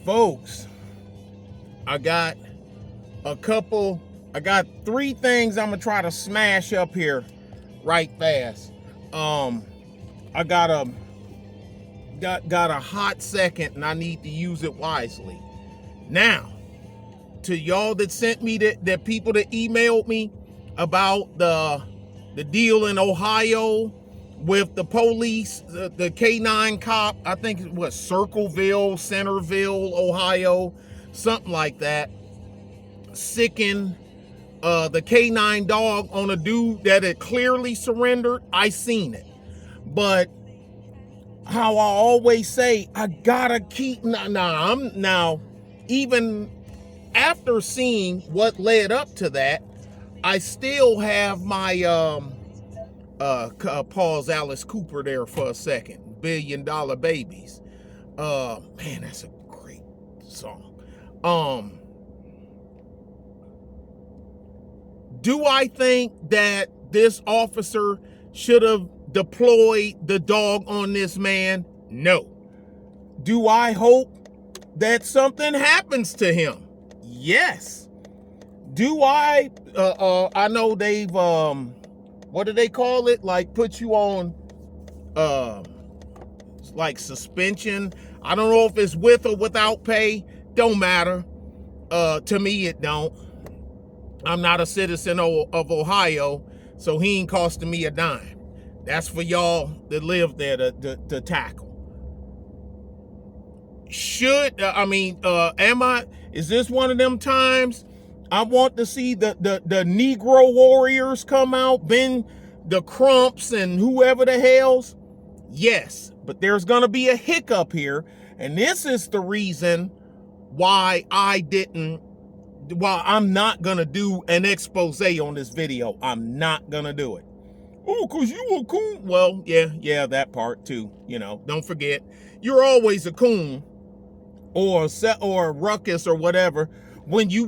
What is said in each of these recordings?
Folks, I got three things I'm gonna try to smash up here right fast. I got a hot second and I need to use it wisely. Now, to y'all that sent me the people that emailed me about the deal in Ohio with the police, the K9 cop, I think it was Circleville, Centerville, Ohio, something like that, sicking the K9 dog on a dude that had clearly surrendered. I seen it. But how I always say, I gotta keep, now, even after seeing what led up to that, I still have my, pause Alice Cooper there for a second, $1 Billion Babies. Man, that's a great song. Do I think that this officer should have deployed the dog on this man? No. Do I hope that something happens to him? Yes. Do I know they've, what do they call it? Like put you on, like suspension. I don't know if it's with or without pay. Don't matter. To me, it don't. I'm not a citizen of Ohio, so he ain't costing me a dime. That's for y'all that live there to tackle. Is this one of them times I want to see the Negro warriors come out, Ben the Crumps and whoever the hells? Yes, but there's gonna be a hiccup here, and this is the reason why I'm not gonna do an expose on this video. I'm not gonna do it. Oh, cause you a coon. Well, yeah, that part too. You know, don't forget, you're always a coon or a ruckus or whatever when you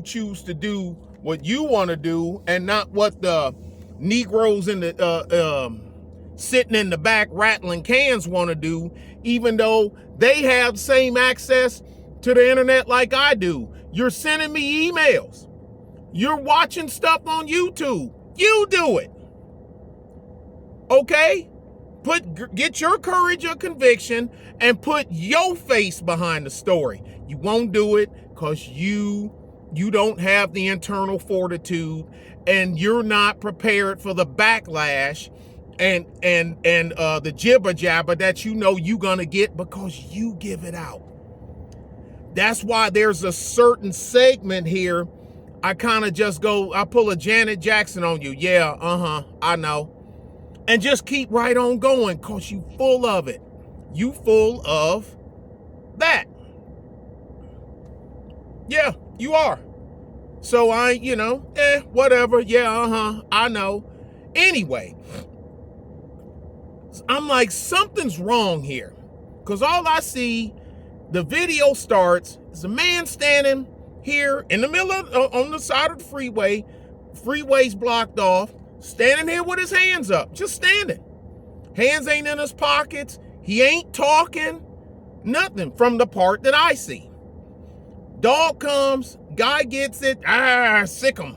choose to do what you want to do and not what the Negroes in the sitting in the back rattling cans want to do, even though they have same access to the internet like I do. You're sending me emails. You're watching stuff on YouTube. You do it. Okay? Get your courage of conviction and put your face behind the story. You won't do it because you don't have the internal fortitude and you're not prepared for the backlash and the jibber jabber that you know you're gonna get because you give it out. That's why there's a certain segment here I kind of just I pull a Janet Jackson on you. Yeah, I know. And just keep right on going because you full of it. You full of that. Yeah, you are. So whatever. Yeah, I know. Anyway, I'm like, something's wrong here. Because all I see, the video starts, is a man standing here in the middle of, on the side of the freeway. Freeway's blocked off. Standing here with his hands up. Just standing. Hands ain't in his pockets. He ain't talking. Nothing from the part that I see. Dog comes. Guy gets it. Sick him.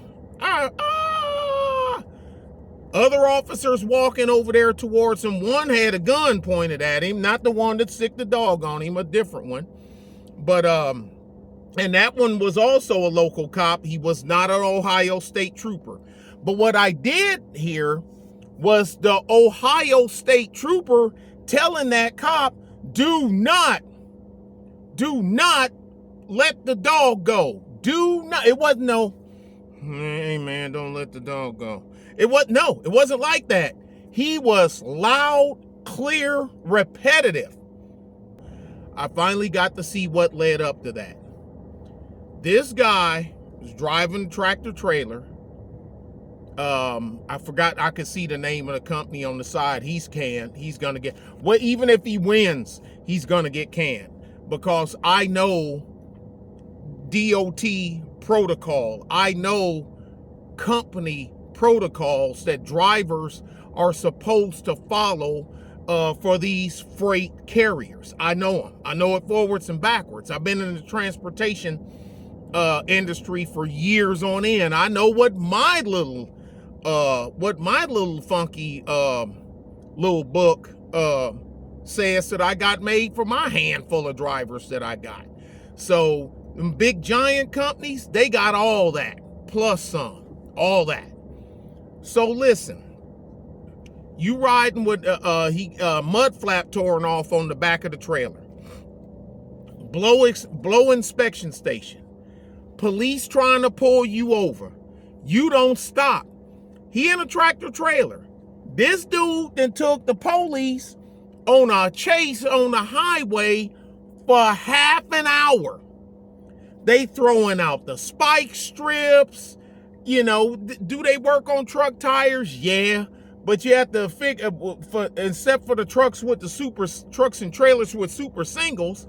Other officers walking over there towards him. One had a gun pointed at him. Not the one that sicked the dog on him. A different one. But, and that one was also a local cop. He was not an Ohio State trooper. But what I did hear was the Ohio State trooper telling that cop, do not let the dog go. Do not. It wasn't no, hey man, don't let the dog go. It wasn't like that. He was loud, clear, repetitive. I finally got to see what led up to that. This guy was driving a tractor trailer. I forgot, I could see the name of the company on the side. He's canned. He's gonna get, well, even if he wins, he's gonna get canned because I know DOT protocol. I know company protocols that drivers are supposed to follow for these freight carriers. I know them. I know it forwards and backwards. I've been in the transportation industry for years on end. I know what my little funky little book says that I got made for my handful of drivers that I got. So them big giant companies, they got all that plus some, all that. So listen, you riding with mud flap torn off on the back of the trailer, blow inspection station, police trying to pull you over, you don't stop. He in a tractor trailer. This dude then took the police on a chase on the highway for half an hour. They throwing out the spike strips. You know, do they work on truck tires? Yeah. But you have to figure, except for the trucks with the trucks and trailers with super singles,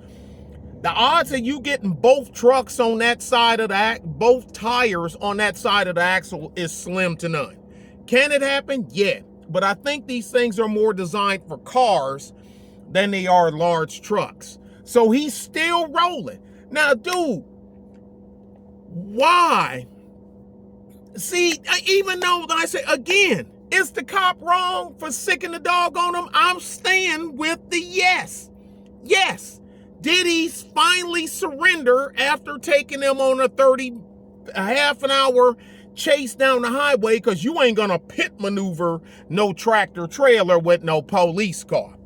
the odds of you getting both trucks on that side of the both tires on that side of the axle is slim to none. Can it happen? Yeah. But I think these things are more designed for cars than they are large trucks. So he's still rolling. Now, dude, why? See, even though I say, again, is the cop wrong for sicking the dog on him? I'm staying with the yes. Yes. Did he finally surrender after taking him on a half an hour chase down the highway? Because you ain't gonna pit maneuver no tractor trailer with no police car.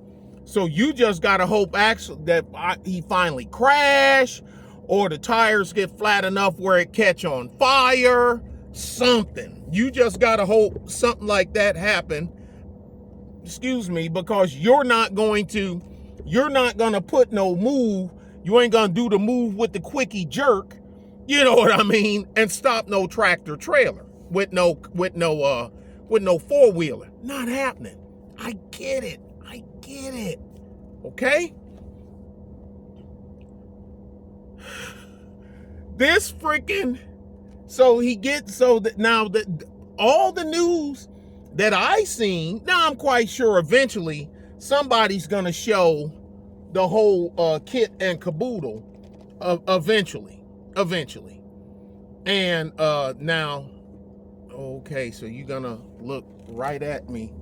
So you just gotta hope actually that he finally crash, or the tires get flat enough where it catch on fire, something. You just gotta hope something like that happen. Excuse me, because you're not gonna put no move. You ain't gonna do the move with the quickie jerk. You know what I mean? And stop no tractor trailer with no four-wheeler. Not happening. I get it. Okay? This freaking, now all the news that I seen, now I'm quite sure eventually somebody's gonna show the whole kit and caboodle eventually. And now, okay, so you're gonna look right at me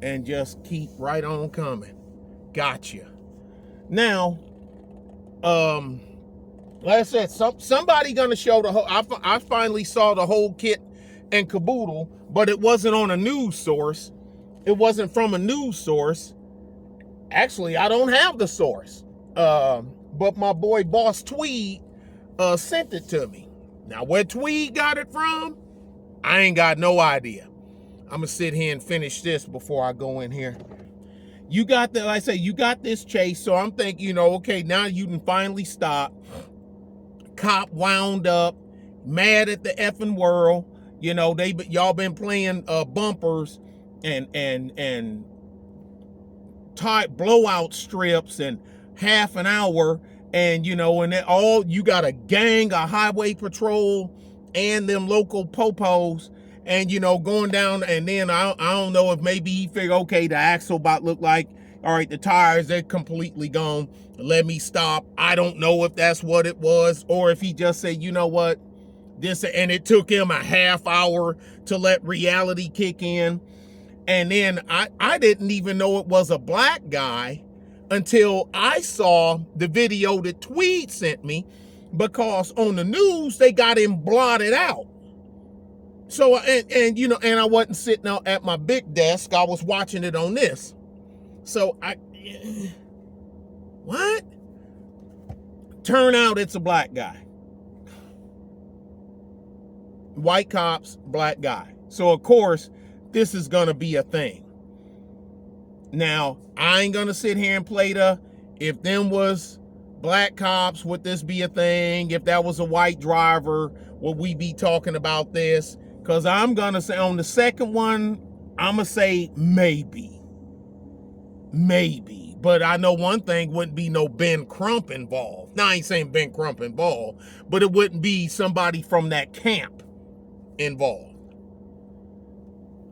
and just keep right on coming. Gotcha. Now, like I said, somebody gonna show the whole. I finally saw the whole kit and caboodle, but it wasn't on a news source. It wasn't from a news source. Actually, I don't have the source. But my boy Boss Tweed sent it to me. Now, where Tweed got it from, I ain't got no idea. I'm gonna sit here and finish this before I go in here. You got the, like I say, you got this chase, so I'm thinking, okay, now you can finally stop. Cop wound up, mad at the effing world. Y'all been playing bumpers and tight blowout strips and half an hour, and you got a gang of highway patrol and them local popos, and going down, and then I don't know if maybe he figured, okay, the axle about look like, all right, the tires, they're completely gone, let me stop. I don't know if that's what it was, or if he just said, you know what, this, and it took him a half hour to let reality kick in. And then I didn't even know it was a black guy until I saw the video that Tweed sent me, because on the news they got him blotted out. So, and I wasn't sitting out at my big desk, I was watching it on this. So what? Turn out it's a black guy. White cops, black guy. So of course, this is gonna be a thing. Now, I ain't gonna sit here and play if them was black cops, would this be a thing? If that was a white driver, would we be talking about this? Because I'm gonna say on the second one, I'm gonna say maybe. But I know one thing, wouldn't be no Ben Crump involved. Now, I ain't saying Ben Crump involved, but it wouldn't be somebody from that camp involved.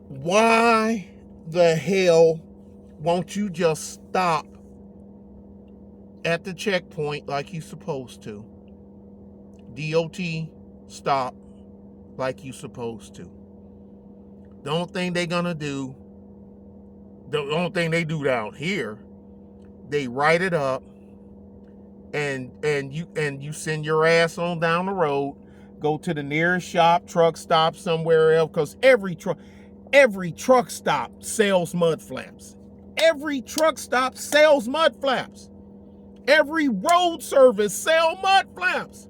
Why the hell won't you just stop at the checkpoint like you're supposed to? DOT, stop like you're supposed to. The only thing they're gonna do, the only thing they do down here, they write it up and you send your ass on down the road, go to the nearest shop, truck stop somewhere else, because every truck stop sells mud flaps. Every truck stop sells mud flaps. Every road service sells mud flaps.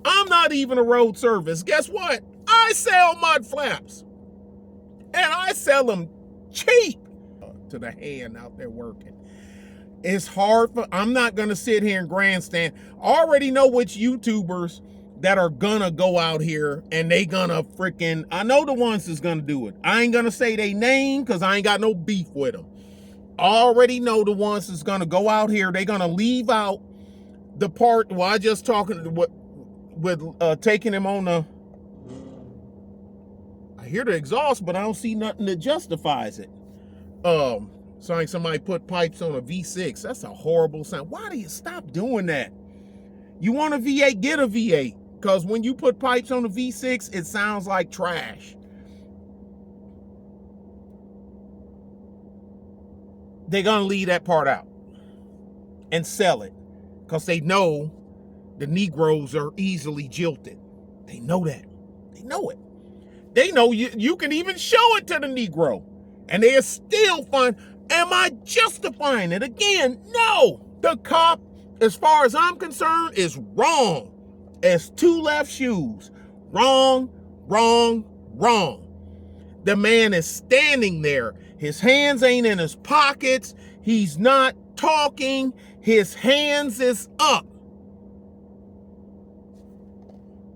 I'm not even a road service. Guess what? I sell mud flaps. And I sell them cheap to the hand out there working. It's hard for, I'm not going to sit here and grandstand. I already know which YouTubers that are going to go out here and they going to freaking, I know the ones that's going to do it. I ain't going to say they name because I ain't got no beef with them. I already know the ones that's going to go out here. They're going to leave out the part, well, I just talking with taking him on the, I hear the exhaust, but I don't see nothing that justifies it. So like somebody put pipes on a V6. That's a horrible sound. Why do you stop doing that? You want a V8, get a V8. Because when you put pipes on a V6, it sounds like trash. They're going to leave that part out and sell it. Because they know the Negroes are easily jilted. They know that. They know it. They know you can even show it to the Negro. And they're still fine. Am I justifying it? Again, no. The cop, as far as I'm concerned, is wrong. As two left shoes. Wrong, wrong, wrong. The man is standing there. His hands ain't in his pockets. He's not talking. His hands is up.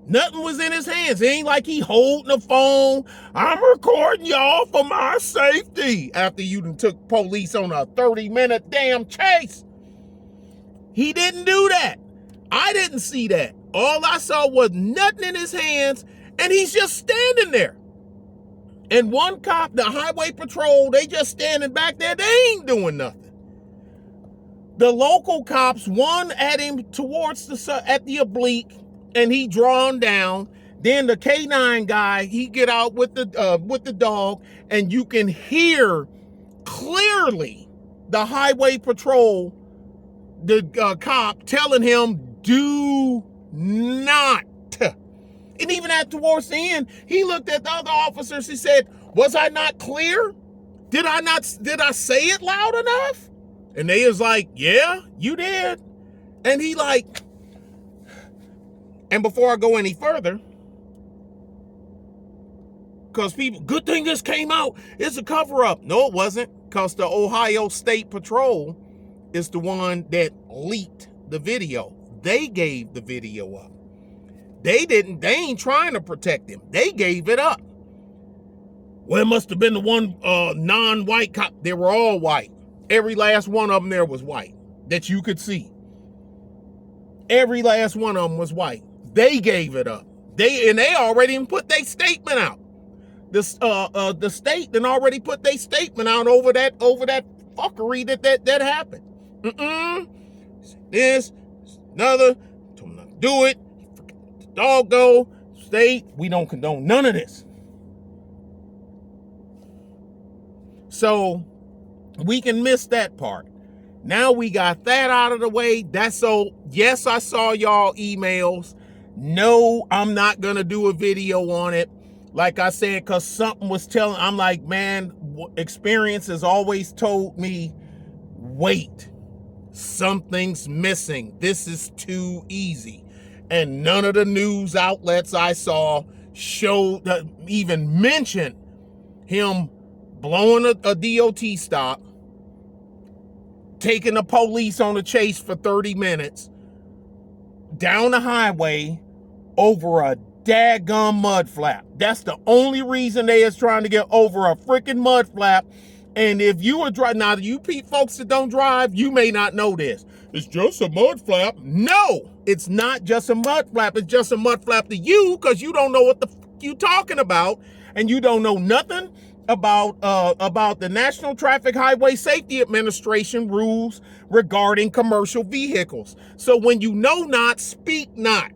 Nothing was in his hands. It ain't like he holding the phone. I'm recording y'all for my safety. After you done took police on a 30-minute damn chase. He didn't do that. I didn't see that. All I saw was nothing in his hands, and he's just standing there. And one cop, the highway patrol, they just standing back there. They ain't doing nothing. The local cops, one at him towards at the oblique, and he drawn down. Then the K9 guy, he get out with the dog, and you can hear clearly the highway patrol, the cop telling him, do not. And even at towards the end, he looked at the other officers. He said, was I not clear? Did I say it loud enough? And they was like, yeah, you did. And he like, and before I go any further, because people, good thing this came out, it's a cover up. No, it wasn't, because the Ohio State Patrol is the one that leaked the video. They gave the video up. They ain't trying to protect him. They gave it up. Well, it must have been the one non-white cop. They were all white. Every last one of them there was white that you could see. Every last one of them was white. They gave it up. They already put their statement out. The state then already put their statement out over that fuckery that happened. This, another, told them not to do it. Doggo state, we don't condone none of this. So we can miss that part. Now we got that out of the way. That's so, yes, I saw y'all emails. No, I'm not going to do a video on it. Like I said, because something was telling, I'm like, man, experience has always told me, wait, something's missing. This is too easy. And none of the news outlets I saw showed, even mentioned him blowing a DOT stop, taking the police on a chase for 30 minutes, down the highway over a daggum mud flap. That's the only reason they is trying to get over a freaking mud flap. And if you are driving, now you folks that don't drive, you may not know this. It's just a mud flap. No, it's not just a mud flap. It's just a mud flap to you because you don't know what the fuck you talking about, and you don't know nothing about the National Traffic Highway Safety Administration rules regarding commercial vehicles. So when you know not, speak not.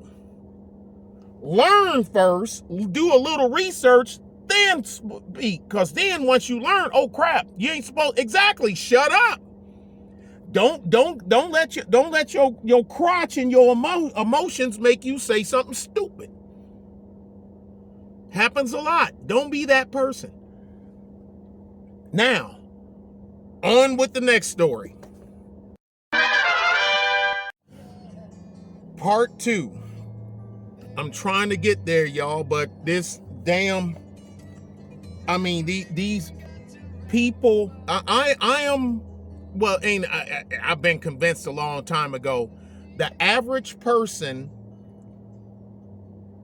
Learn first, do a little research, then speak. Because then once you learn, oh crap, you ain't supposed, exactly, shut up. Don't let your crotch and your emotions make you say something stupid. Happens a lot. Don't be that person. Now, on with the next story. Part 2. I'm trying to get there, y'all, but this damn, I mean, these people, I am, well, I've been convinced a long time ago, the average person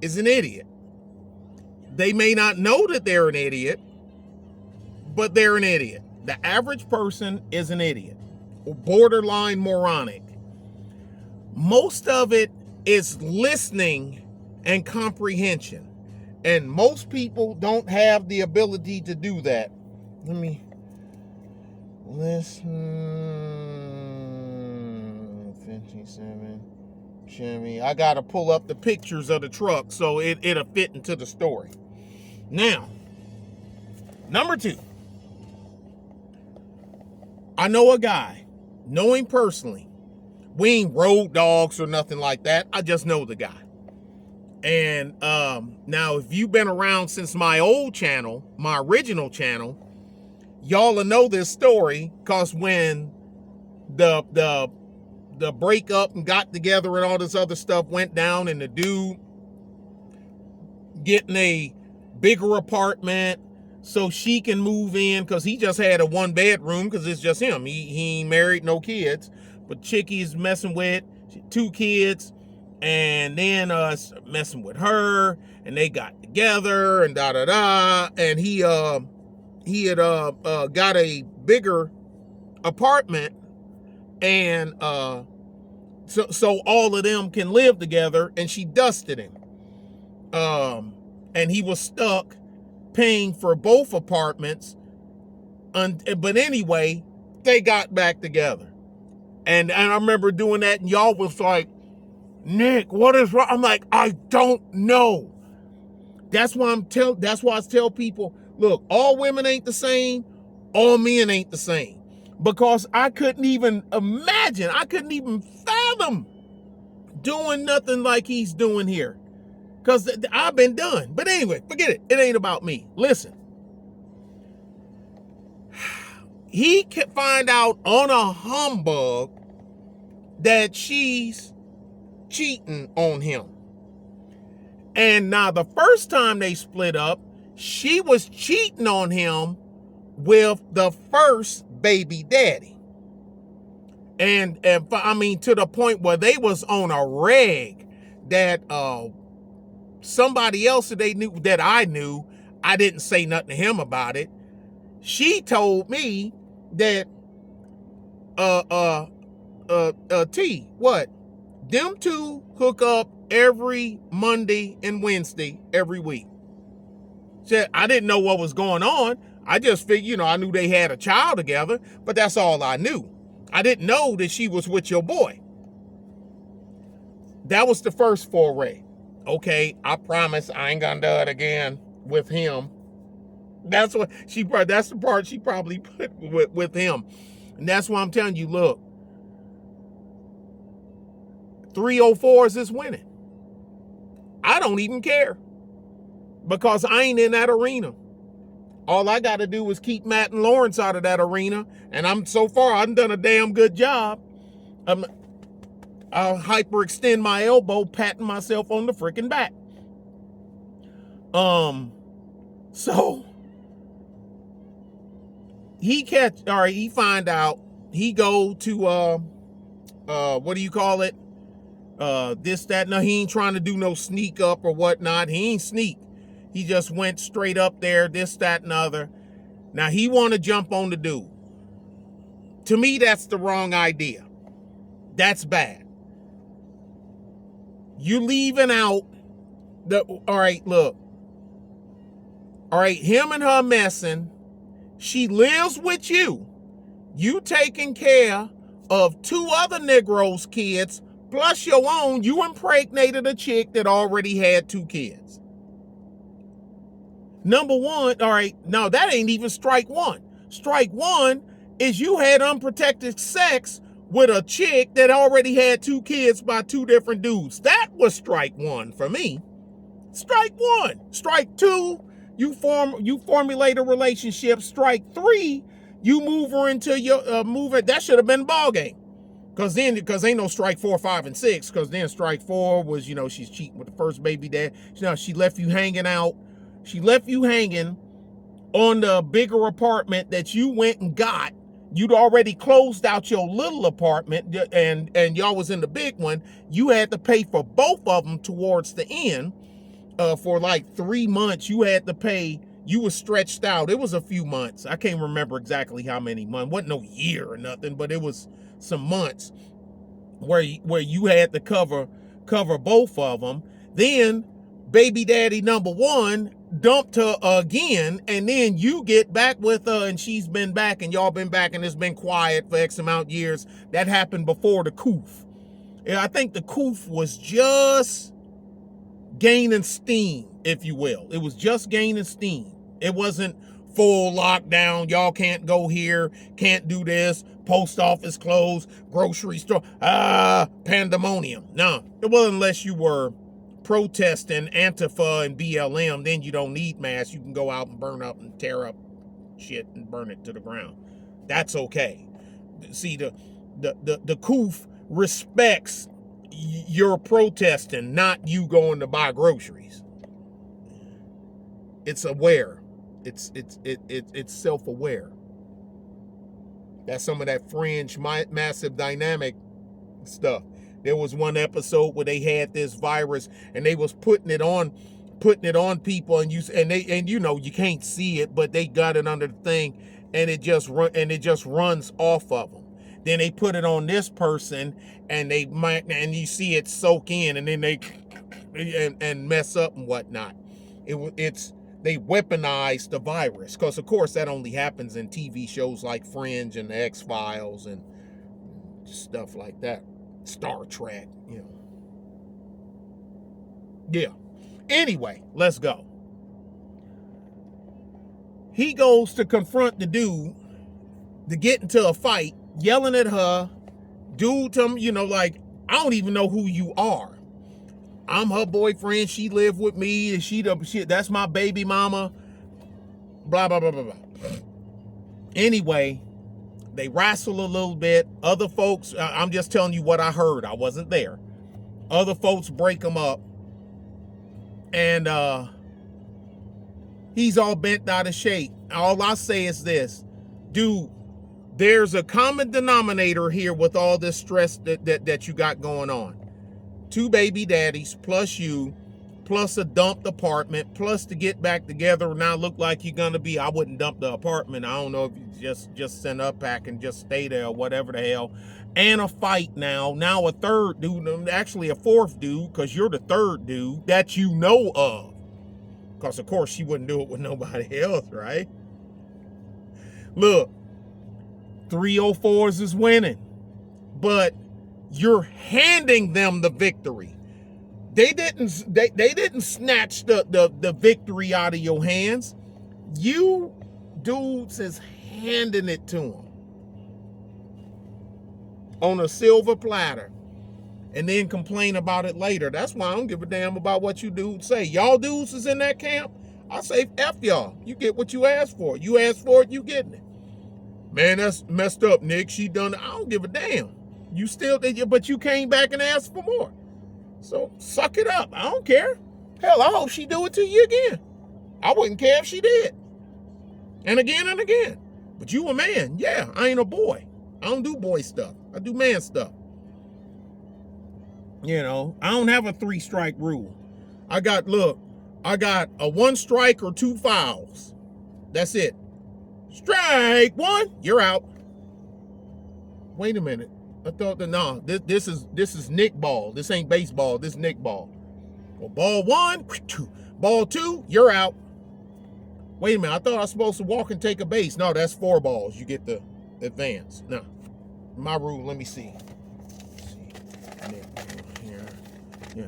is an idiot. They may not know that they're an idiot, but they're an idiot. The average person is an idiot, or borderline moronic. Most of it is listening and comprehension. And most people don't have the ability to do that. Let me listen. 57 Chevy. I gotta pull up the pictures of the truck so it'll fit into the story. Now, number 2. I know a guy, know him personally. We ain't road dogs or nothing like that. I just know the guy. And now, if you've been around since my old channel, my original channel, y'all will know this story, because when the breakup and got together and all this other stuff went down, and the dude getting a bigger apartment so she can move in, because he just had a 1-bedroom because it's just him. He ain't married, no kids, but chick he's messing with, 2 kids. And then messing with her, and they got together and and he had got a bigger apartment, and so all of them can live together, and she dusted him, and he was stuck paying for both apartments, but anyway, they got back together, and I remember doing that, and y'all was like, Nick, what is wrong? I'm like, I don't know. That's why I tell people, look, all women ain't the same, all men ain't the same. Because I couldn't even imagine, I couldn't even fathom doing nothing like he's doing here. Because I've been done. But anyway, forget it. It ain't about me. Listen. He can find out on a humbug that she's cheating on him. And now the first time they split up, she was cheating on him with the first baby daddy. And I mean, to the point where they was on a reg that somebody else that they knew, that I knew, I didn't say nothing to him about it. She told me that T, what? Them two hook up every Monday and Wednesday every week. Said, I didn't know what was going on. I just figured, I knew they had a child together, but that's all I knew. I didn't know that she was with your boy. That was the first foray. Okay, I promise I ain't gonna do it again with him. That's the part she probably put with him. And that's why I'm telling you, look, 304's is winning. I don't even care, because I ain't in that arena. All I got to do is keep Matt and Lawrence out of that arena, and I've done a damn good job. I'll hyperextend my elbow, patting myself on the freaking back. So he find out, he go to what do you call it? This, that, no, he ain't trying to do no sneak up or whatnot. He ain't sneak. He just went straight up there, this, that, and other. Now he want to jump on the dude. To me, that's the wrong idea. That's bad. You leaving out all right, look. All right, him and her messing, She lives with you. You taking care of 2 other Negroes' kids, plus your own. You impregnated a chick that already had 2 kids. Number one, all right, now that ain't even strike one. Strike one is you had unprotected sex with a chick that already had 2 kids by 2 different dudes. That was strike one for me. Strike one. Strike two, you formulate a relationship. Strike three, you move her into your that should have been the ball game. Because ain't no strike 4, 5, and 6. Because then strike 4 was, she's cheating with the first baby dad. She left you hanging out. She left you hanging on the bigger apartment that you went and got. You'd already closed out your little apartment, and y'all was in the big one. You had to pay for both of them towards the end. For like 3 months, you had to pay. You were stretched out. It was a few months. I can't remember exactly how many months. It wasn't no year or nothing, but it was some months where you had to cover both of them. Then baby daddy number one dumped her again, and then you get back with her, and she's been back, and y'all been back, and it's been quiet for X amount of years. That happened before the coof. I think the coof was just gaining steam, if you will. It was just gaining steam. It wasn't full lockdown. Y'all can't go here, can't do this, post office closed, grocery store, pandemonium. No, it wasn't unless you were protesting Antifa and BLM. Then you don't need masks. You can go out and burn up and tear up shit and burn it to the ground. That's okay. See, the coof respects your protesting, not you going to buy groceries. It's aware. It's self-aware. That's some of that fringe, massive dynamic stuff. There was one episode where they had this virus and they was putting it on people, and you can't see it, but they got it under the thing, and it just runs off of them. Then they put it on this person, and you see it soak in, and then they and mess up and whatnot. They weaponize the virus, because of course that only happens in TV shows like Fringe and the X-Files and stuff like that. Star Trek, Yeah. Anyway, let's go. He goes to confront the dude to get into a fight, yelling at her. Dude, I don't even know who you are. I'm her boyfriend. She lived with me. That's my baby mama. Blah, blah, blah, blah, blah. Anyway, they wrestle a little bit. Other folks, I'm just telling you what I heard. I wasn't there. Other folks break them up. And he's all bent out of shape. All I say is this. Dude, there's a common denominator here with all this stress that you got going on. 2 baby daddies, plus you, plus a dumped apartment, plus to get back together. Now look like you're gonna be. I wouldn't dump the apartment. I don't know if you just send up pack and just stay there or whatever the hell. And a fight now. Now a third dude, actually a fourth dude, because you're the third dude that you know of. Because of course she wouldn't do it with nobody else, right? Look, 304's is winning, but you're handing them the victory. They didn't snatch the victory out of your hands. You dudes is handing it to them on a silver platter, and then complain about it later. That's why I don't give a damn about what you dudes say. Y'all dudes is in that camp. I say F y'all. You get what you asked for. You asked for it, you getting it. Man, that's messed up, Nick. She done it. I don't give a damn. You still, but you came back and asked for more. So suck it up. I don't care. Hell, I hope she do it to you again. I wouldn't care if she did. And again and again. But you a man. Yeah, I ain't a boy. I don't do boy stuff. I do man stuff. I don't have a 3-strike rule. I got a 1 strike or 2 fouls. That's it. Strike 1, you're out. Wait a minute. I thought this is Nick ball. This ain't baseball. This is Nick ball. Well, ball 1, ball 2, you're out. Wait a minute, I thought I was supposed to walk and take a base. No, that's 4 balls. You get the advance. No, my rule, let me see. Here. Yeah.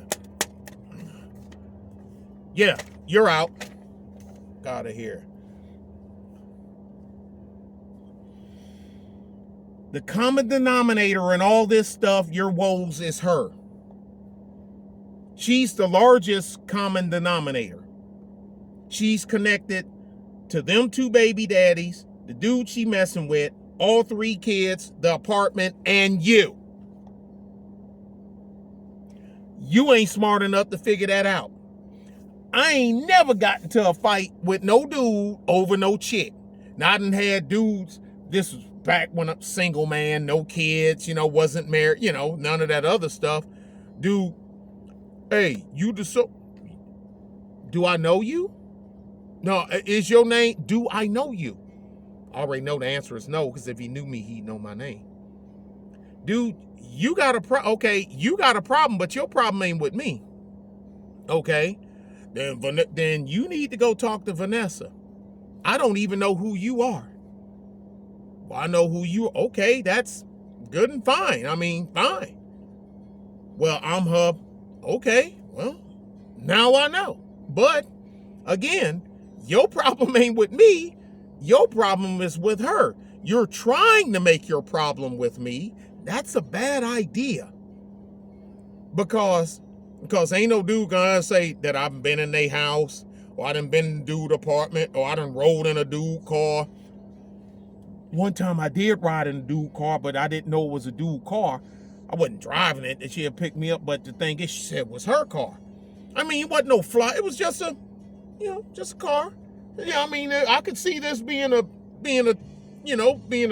Yeah, you're out. Out of here. The common denominator in all this stuff, your woes, is her. She's the largest common denominator. She's connected to them 2 baby daddies, the dude she messing with, all 3 kids, the apartment, and you. You ain't smart enough to figure that out. I ain't never got into a fight with no dude over no chick. Now, I done had dudes, this was back when I'm single man, no kids, wasn't married, none of that other stuff. Dude, hey, do I know you? No, is your name, do I know you? I already know the answer is no, because if he knew me, he'd know my name. Dude, you got a problem, but your problem ain't with me. Okay? Then you need to go talk to Vanessa. I don't even know who you are. Well, I know who you are. Okay, that's good and fine. I mean, fine. Well, I'm her. Okay, well, now I know. But, again, your problem ain't with me. Your problem is with her. You're trying to make your problem with me. That's a bad idea. Because ain't no dude gonna say that I've been in their house, or I done been in a dude apartment, or I done rolled in a dude car. One time I did ride in a dude car, but I didn't know it was a dude car. I wasn't driving it, and she had picked me up, but the thing is, she said it was her car. I mean, it wasn't no fly, it was just a car. Yeah, I mean, I could see this being a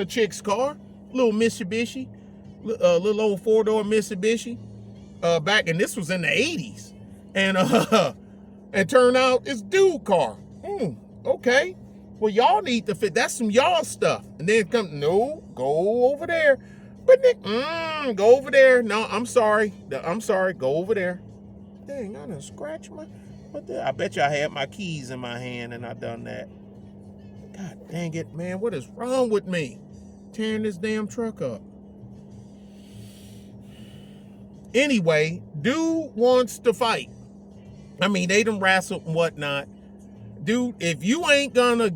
chick's car, little Mitsubishi, little old 4-door Mitsubishi. Back, and this was in the 80s, and it turned out it's dude car. Okay, well, y'all need to fit. That's some y'all stuff. And then go over there. But go over there. No, I'm sorry, go over there. Dang, I done scratched I bet you I had my keys in my hand and I done that. God dang it, man, what is wrong with me? Tearing this damn truck up. Anyway, dude wants to fight. I mean, they done wrestled and whatnot. Dude, if you ain't gonna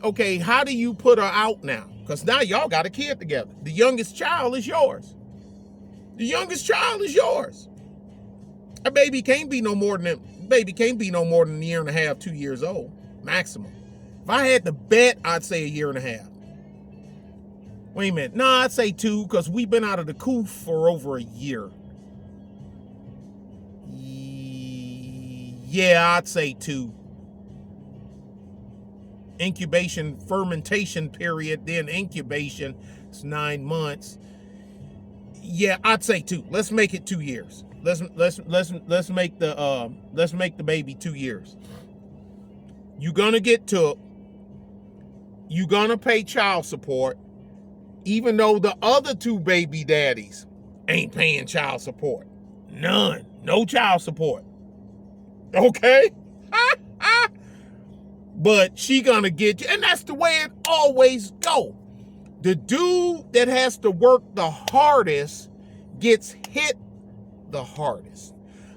okay, how do you put her out now? Because now y'all got a kid together. The youngest child is yours. A baby can't be no more than a year and a half, 2 years old, maximum. If I had to bet, I'd say a year and a half. Wait a minute. No, I'd say 2, because we've been out of the coop for over a year. Yeah, I'd say 2. Incubation, fermentation period, then incubation. It's 9 months. Yeah, I'd say 2. Let's make it 2 years. Let's make the baby 2 years. You're gonna get took. You're gonna pay child support. Even though the other 2 baby daddies ain't paying child support. None. No child support. Okay? But she gonna get you. And that's the way it always go. The dude that has to work the hardest gets hit the hardest.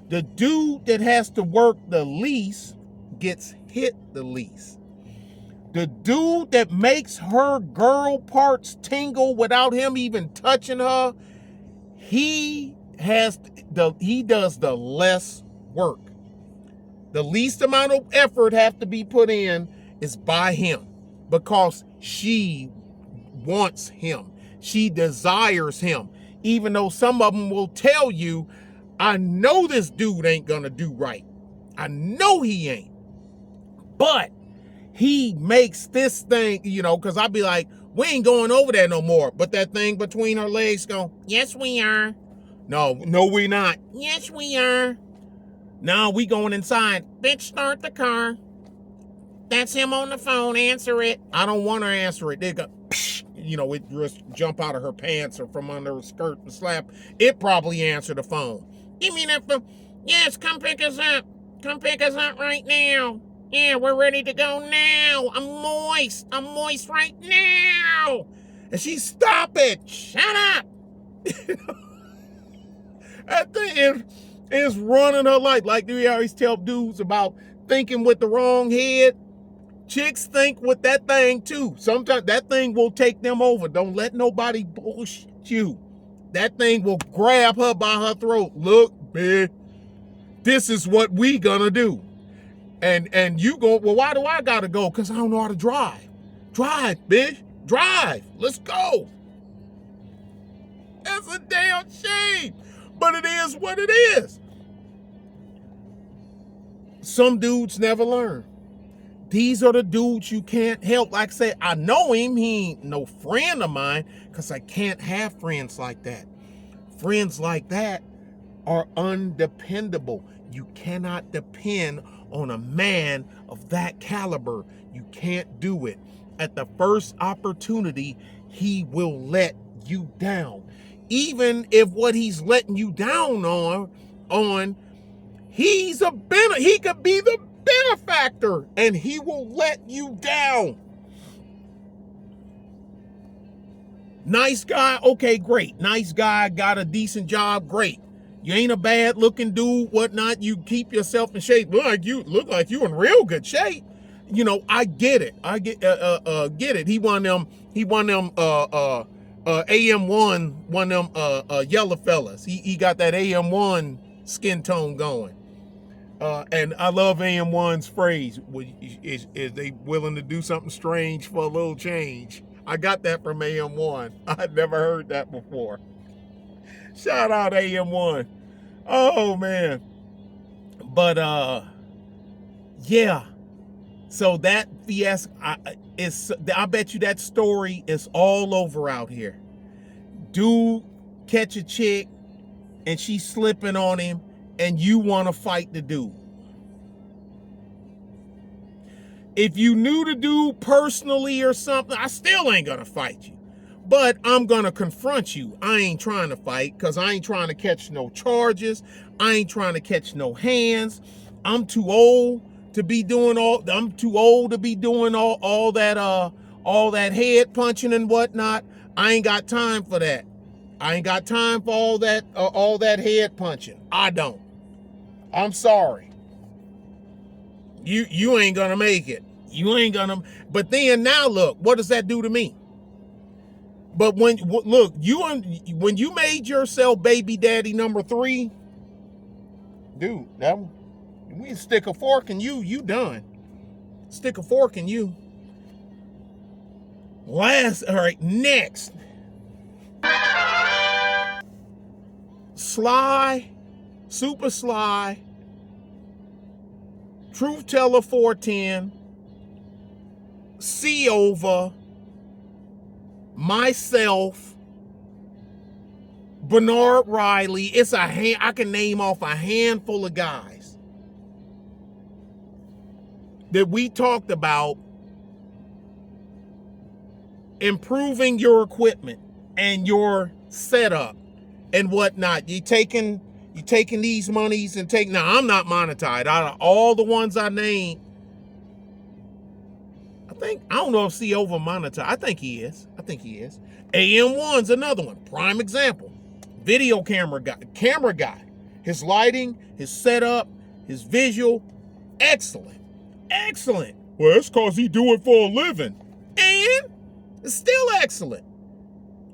The dude that has to work the least gets hit the least. The dude that makes her girl parts tingle without him even touching her, he does the less work. The least amount of effort have to be put in is by him, because she wants him. She desires him. Even though some of them will tell you, I know this dude ain't gonna do right. I know he ain't. But he makes this thing, because I'd be like, we ain't going over there no more. But that thing between her legs go, yes, we are. No, we not. Yes, we are. No, we going inside. Bitch, start the car. That's him on the phone. Answer it. I don't want to answer it. They go, it just jump out of her pants or from under her skirt and slap. It probably answer the phone. Give me that phone. Yes, come pick us up. Come pick us up right now. Yeah, we're ready to go now. I'm moist. I'm moist right now. And she, stop it. Shut up. That thing is running her life. Like we always tell dudes about thinking with the wrong head. Chicks think with that thing too. Sometimes that thing will take them over. Don't let nobody bullshit you. That thing will grab her by her throat. Look, bitch, this is what we gonna do. And you go, well, why do I gotta go? Because I don't know how to drive. Drive, bitch. Drive. Let's go. That's a damn shame. But it is what it is. Some dudes never learn. These are the dudes you can't help. Like I say, I know him. He ain't no friend of mine because I can't have friends like that. Friends like that are undependable. You cannot depend on a man of that caliber. You can't do it. At the first opportunity, he will let you down. Even if what he's letting you down on he could be the benefactor, and he will let you down. Nice guy, okay, great. Nice guy, got a decent job, great. You ain't a bad looking dude, whatnot. You keep yourself in shape. Look like you in real good shape. You know, I get it. I get it. He won them AM1, one of them yellow fellas. He got that AM1 skin tone going. And I love AM1's phrase, is they willing to do something strange for a little change? I got that from AM1. I'd never heard that before. Shout out AM1. Oh, man. But, yeah. So that fiasco, I bet you that story is all over out here. Dude catch a chick and she's slipping on him, and you want to fight the dude. If you knew the dude personally or something, I still ain't gonna fight you. But I'm gonna confront you. I ain't trying to fight because I ain't trying to catch no charges. I ain't trying to catch no hands. I'm too old to be doing all that head punching and whatnot. I ain't got time for that. I ain't got time for all that head punching. I don't. I'm sorry. You ain't gonna make it. You ain't gonna. But then now look, what does that do to me? But when you made yourself baby daddy number 3, dude, we stick a fork in you. You done. Stick a fork in you. All right, next. Sly, super sly, truth teller 410, C over, myself, Bernard Riley. I can name off a handful of guys that we talked about improving your equipment and your setup and whatnot. You taking these monies and now I'm not monetized. Out of all the ones I named, I don't know if C over monetized. I think he is. AM1's another one. Prime example. Video camera guy. His lighting, his setup, his visual, excellent. Well, it's cause he do it for a living. And it's still excellent.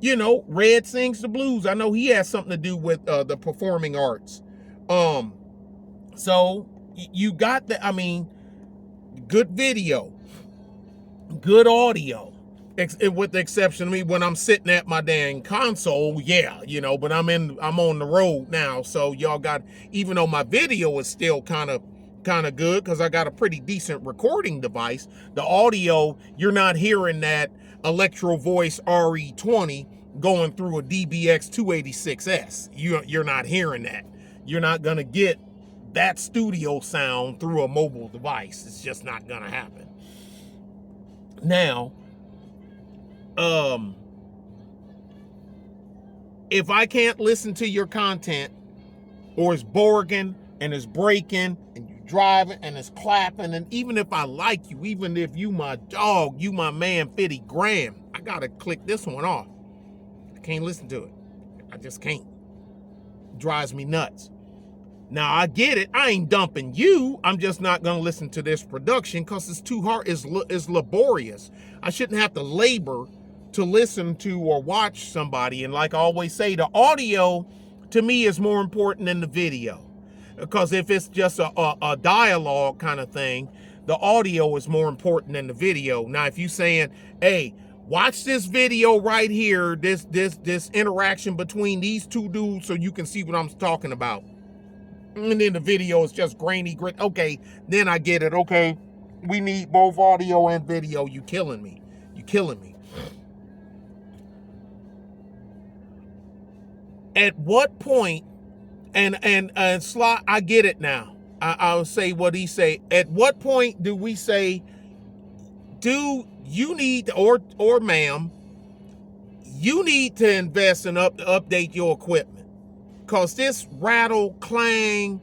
You know, Red sings the blues. I know he has something to do with the performing arts. So you got good video, good audio, with the exception of me when I'm sitting at my dang console, yeah, but I'm on the road now, so y'all got, even though my video is still kind of good because I got a pretty decent recording device, the audio, you're not hearing that Electro Voice RE20 going through a DBX 286S. You're not hearing that. You're not gonna get that studio sound through a mobile device. It's just not gonna happen. Now, if I can't listen to your content, or it's boring and it's breaking and you driving and it's clapping, and even if I like you, even if you my dog, you my man 50 Graham, I gotta click this one off. I can't listen to it. I just can't. It drives me nuts. Now I get it. I ain't dumping you. I'm just not gonna listen to this production because it's too hard. It's laborious. I shouldn't have to labor to listen to or watch somebody. And like I always say, the audio to me is more important than the video. Because if it's just a dialogue kind of thing, the audio is more important than the video. Now, if you saying, hey, watch this video right here, this interaction between these two dudes so you can see what I'm talking about. And then the video is just grainy grit. Okay, then I get it. Okay, we need both audio and video. You killing me. You killing me. At what point, and Slot, I get it now. I'll say what he say. At what point do we say, do you need, or ma'am, you need to invest and update your equipment? Because this rattle, clang,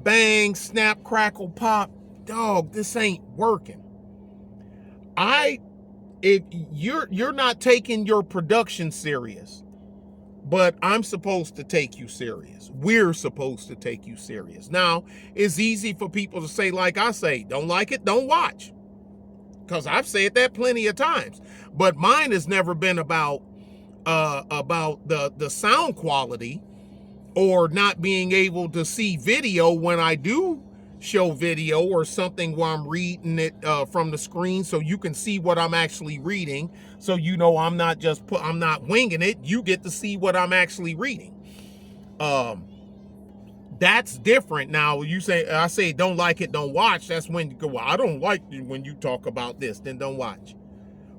bang, snap, crackle, pop, dog, this ain't working. If you're not taking your production serious, but I'm supposed to take you serious. We're supposed to take you serious. Now, it's easy for people to say, like I say, don't like it, don't watch. Because I've said that plenty of times. But mine has never been about the sound quality or not being able to see video when I do show video or something where I'm reading it from the screen so you can see what I'm actually reading. So you know I'm not winging it. You get to see what I'm actually reading. That's different. Now I say don't like it, don't watch. That's when you go, well, I don't like it when you talk about this, then don't watch.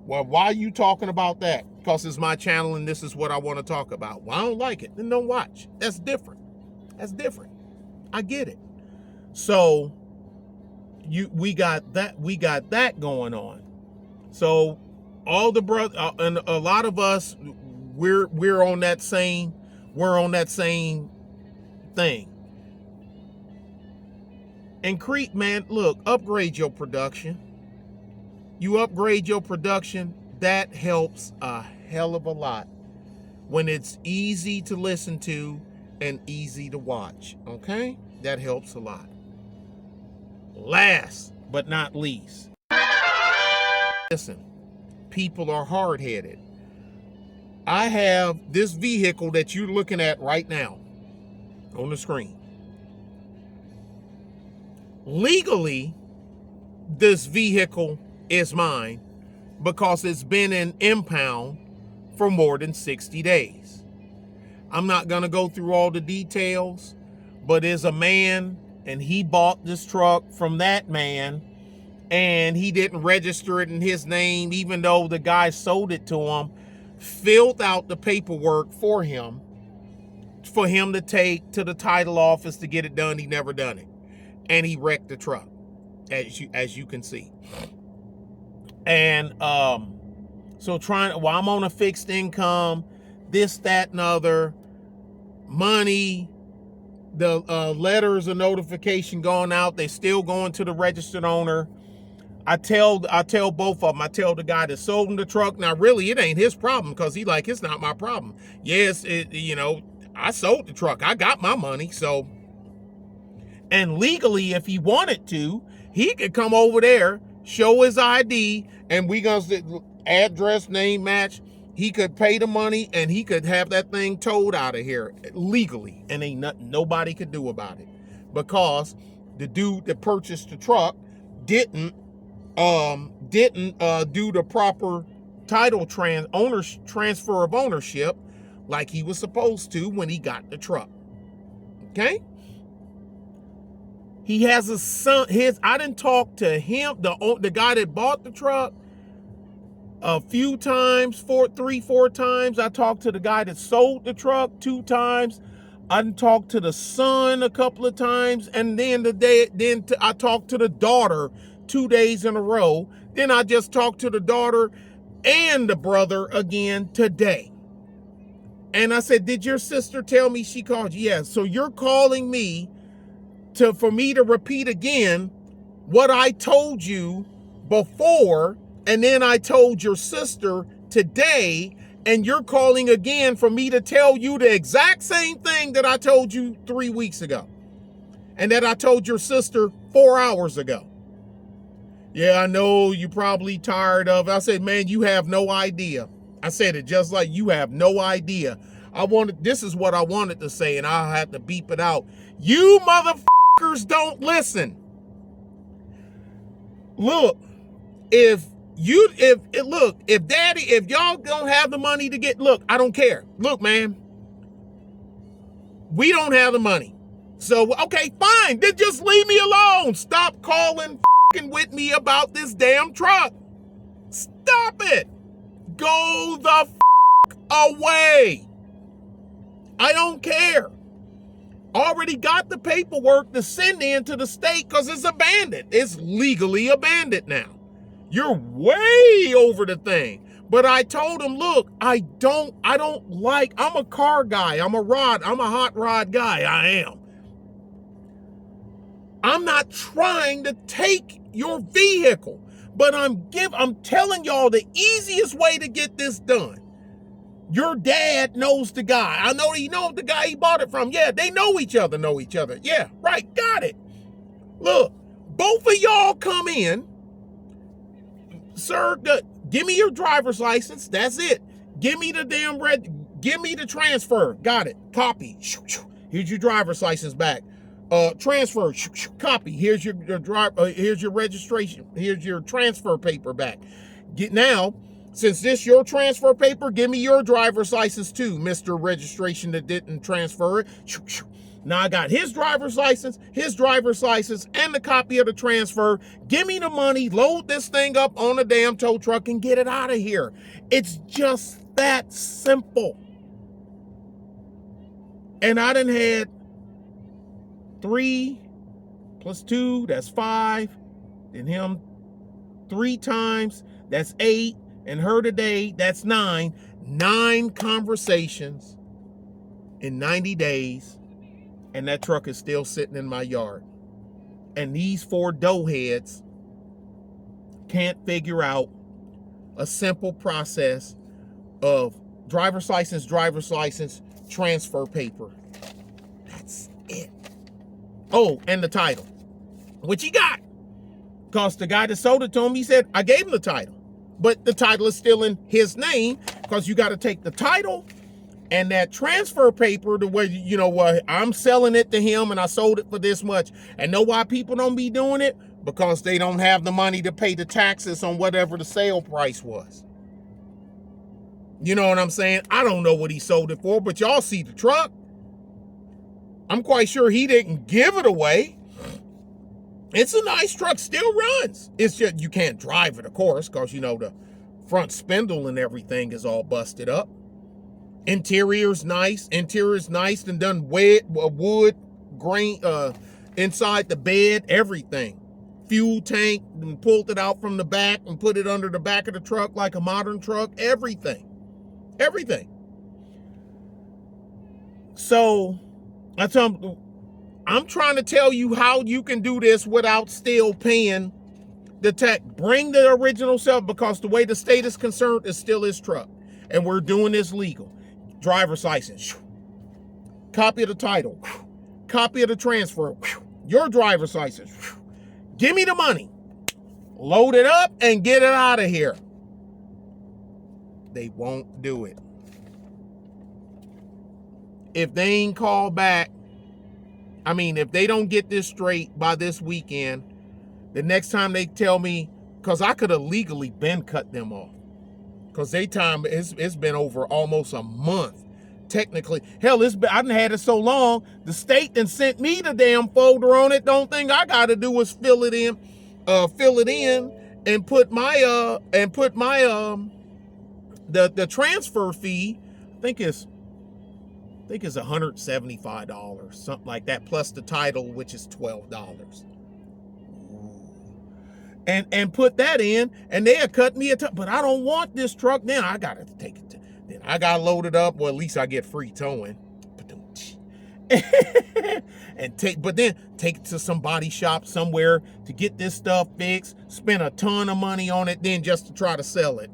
Well, why are you talking about that? Because it's my channel and this is what I want to talk about. Well, I don't like it, then don't watch. That's different. That's different. I get it. So we got that going on. So all the brothers and a lot of us, we're on that same thing. And Creep, man, look, upgrade your production. You upgrade your production, that helps a hell of a lot when it's easy to listen to and easy to watch, okay? That helps a lot. Last but not least, listen, people are hard-headed. I have this vehicle that you're looking at right now on the screen. Legally, this vehicle is mine because it's been in impound for more than 60 days. I'm not going to go through all the details, but there's a man and he bought this truck from that man and he didn't register it in his name, even though the guy sold it to him, filled out the paperwork for him to take to the title office to get it done. He never done it. And he wrecked the truck, as you can see. And so I'm on a fixed income, this, that, and other, money, the letters of notification going out, they still going to the registered owner. I tell both of them. I tell the guy that sold him the truck, now really it ain't his problem, because he like, it's not my problem. Yes, I sold the truck. I got my money, so. And legally, if he wanted to, he could come over there, show his ID, and we gonna address, name match. He could pay the money and he could have that thing towed out of here legally, and ain't nothing nobody could do about it, because the dude that purchased the truck didn't do the proper title transfer of ownership like he was supposed to when he got the truck. Okay. He has a son. I didn't talk to him, the guy that bought the truck, a few times, 4 times. I talked to the guy that sold the truck 2 times. I didn't talk to the son a couple of times, and then I talked to the daughter 2 days in a row. Then I just talked to the daughter and the brother again today. And I said, did your sister tell me she called you? Yeah. So you're calling me for me to repeat again what I told you before, and then I told your sister today, and you're calling again for me to tell you the exact same thing that I told you 3 weeks ago and that I told your sister 4 hours ago. Yeah, I know you're probably tired of it. I said, man, you have no idea. I said it just like you have no idea. This is what I wanted to say, and I'll have to beep it out. You motherfuckers don't listen. Look, if y'all don't have the money to get, look, I don't care. Look, man, we don't have the money. So, okay, fine. Then just leave me alone. Stop calling with me about this damn truck. Stop it. Go the away. I don't care. Already got the paperwork to send in to the state because it's abandoned. It's legally abandoned now. You're way over the thing. But I told him, look, I'm a car guy. I'm a hot rod guy. I am. I'm not trying to take your vehicle, but I'm telling y'all the easiest way to get this done. Your dad knows the guy. I know he knows the guy he bought it from. Yeah, they know each other. Yeah, right, got it. Look, both of y'all come in. Sir, give me your driver's license. That's it. Give me the give me the transfer. Got it. Copy. Here's your driver's license back. Transfer. Copy. Here's your here's your registration. Here's your transfer paper back. Now, since this your transfer paper, give me your driver's license too, Mr. Registration that didn't transfer it. Now I got his driver's license, and the copy of the transfer. Give me the money, load this thing up on a damn tow truck and get it out of here. It's just that simple. And I done had 3 + 2, that's 5. And him 3 times, that's 8. And her today, that's 9. 9 conversations in 90 days. And that truck is still sitting in my yard. And these 4 doughheads can't figure out a simple process of driver's license, transfer paper. That's it. Oh, and the title, which he got. Because the guy that sold it to him, he said, I gave him the title. But the title is still in his name because you got to take the title and that transfer paper the way, you know what, I'm selling it to him and I sold it for this much. And know why people don't be doing it? Because they don't have the money to pay the taxes on whatever the sale price was. You know what I'm saying? I don't know what he sold it for, but y'all see the truck. I'm quite sure he didn't give it away. It's a nice truck, still runs. It's just you can't drive it, of course, because, you know, the front spindle and everything is all busted up. Interior's nice and done wood grain inside the bed, everything. Fuel tank, and pulled it out from the back and put it under the back of the truck like a modern truck, everything. So I tell him, I'm trying to tell you how you can do this without still paying the tax. Bring the original self, because the way the state is concerned is still his truck. And we're doing this legal. Driver's license. Copy of the title. Copy of the transfer. Your driver's license. Give me the money. Load it up and get it out of here. They won't do it. If they ain't called back, if they don't get this straight by this weekend, the next time they tell me, because I could have legally been cut them off. Because it's been over almost a month. Technically, hell, I done had it so long, the state done sent me the damn folder on it. The only thing I got to do is fill it in and put my the transfer fee. I think it's $175, something like that, plus the title, which is $12. And put that in, and they'll cut me but I don't want this truck. Then I gotta take it. Then I gotta load it up, or at least I get free towing. and then take it to some body shop somewhere to get this stuff fixed, spend a ton of money on it, then just to try to sell it.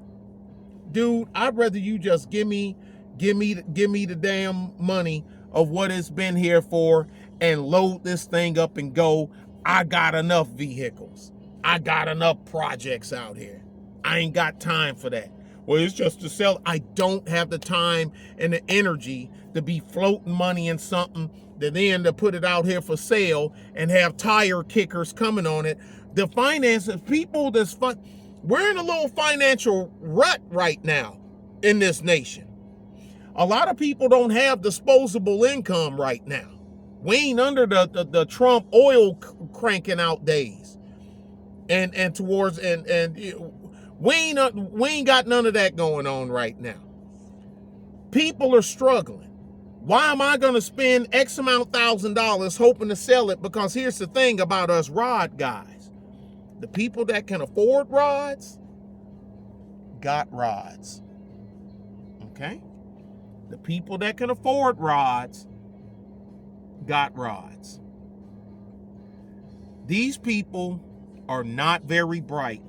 Dude, I'd rather you just give me the damn money of what it's been here for and load this thing up and go. I got enough vehicles. I got enough projects out here. I ain't got time for that. Well, it's just to sell. I don't have the time and the energy to be floating money in something that then to put it out here for sale and have tire kickers coming on it. The finances, people that's fun. We're in a little financial rut right now in this nation. A lot of people don't have disposable income right now. We ain't under the Trump oil cranking out days. And we ain't got none of that going on right now. People are struggling. Why am I going to spend X amount $1,000 hoping to sell it? Because here's the thing about us rod guys. The people that can afford rods got rods. Okay? The people that can afford rods got rods. These people are not very bright.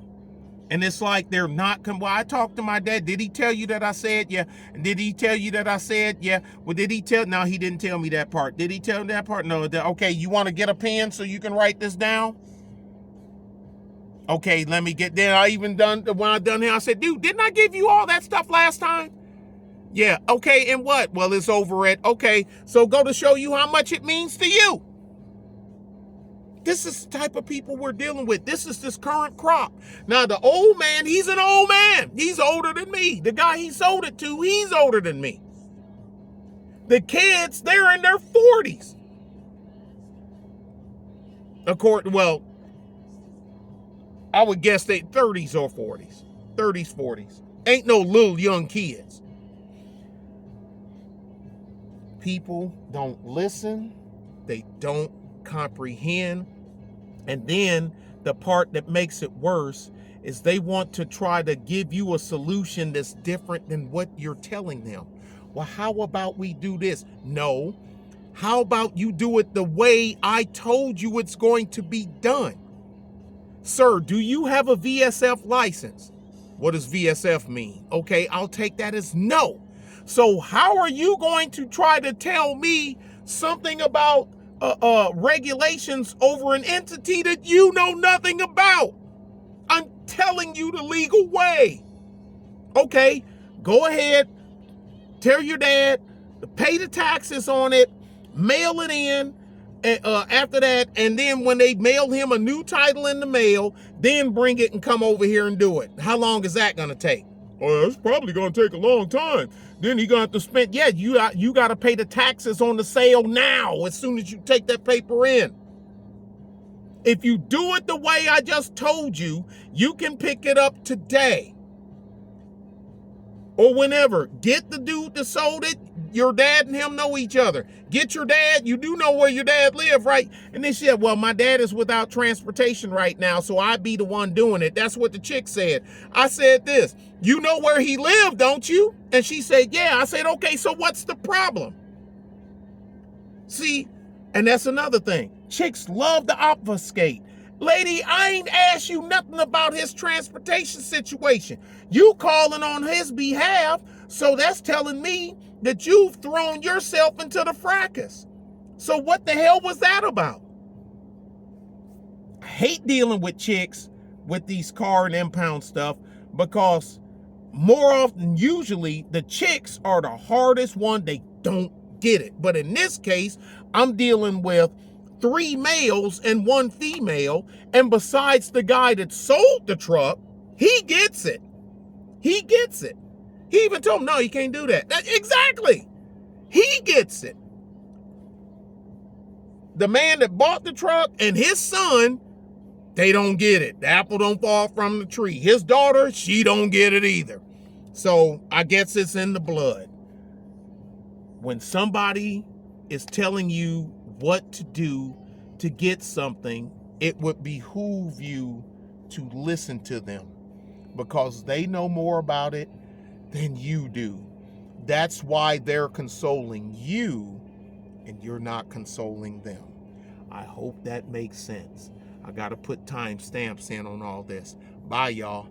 And it's like they're not, well, I talked to my dad. Did he tell you that I said, yeah? And did he tell you that I said, yeah? Well, did he tell, no, he didn't tell me that part. Did he tell me that part? No. Okay, you want to get a pen so you can write this down? Okay, let me get there. When I done here, I said, dude, didn't I give you all that stuff last time? Yeah, okay, and what? Well, it's over at, okay, so go to show you how much it means to you. This is the type of people we're dealing with. This is this current crop. Now, the old man, he's an old man. He's older than me. The guy he sold it to, he's older than me. The kids, they're in their 40s. Well, I would guess they 30s or 40s. 30s, 40s. Ain't no little young kids. People don't listen. They don't comprehend. And then the part that makes it worse is they want to try to give you a solution that's different than what you're telling them. Well, how about we do this? No. How about you do it the way I told you it's going to be done? Sir, do you have a VSF license? What does VSF mean? Okay, I'll take that as no. So how are you going to try to tell me something about regulations over an entity that you know nothing about? I'm telling you the legal way. Okay, go ahead, tell your dad to pay the taxes on it, mail it in after that, and then when they mail him a new title in the mail, then bring it and come over here and do it. How long is that going to take? Oh, it's probably going to take a long time. Then he going to have to spend, yeah, you got to pay the taxes on the sale now as soon as you take that paper in. If you do it the way I just told you, you can pick it up today or whenever. Get the dude that sold it. Your dad and him know each other. Get your dad. You do know where your dad live, right? And then she said, well, my dad is without transportation right now, so I'd be the one doing it. That's what the chick said. I said this, you know where he lived, don't you? And she said, yeah. I said, okay, so what's the problem? See, and that's another thing. Chicks love to obfuscate. Lady, I ain't asked you nothing about his transportation situation. You calling on his behalf, so that's telling me that you've thrown yourself into the fracas. So what the hell was that about? I hate dealing with chicks with these car and impound stuff because more often, usually, the chicks are the hardest one. They don't get it. But in this case, I'm dealing with 3 males and 1 female. And besides the guy that sold the truck, he gets it. He gets it. He even told him, no, you can't do that. Exactly. He gets it. The man that bought the truck and his son, they don't get it. The apple don't fall from the tree. His daughter, she don't get it either. So I guess it's in the blood. When somebody is telling you what to do to get something, it would behoove you to listen to them because they know more about it than you do. That's why they're consoling you and you're not consoling them. I hope that makes sense. I got to put time stamps in on all this. Bye, y'all.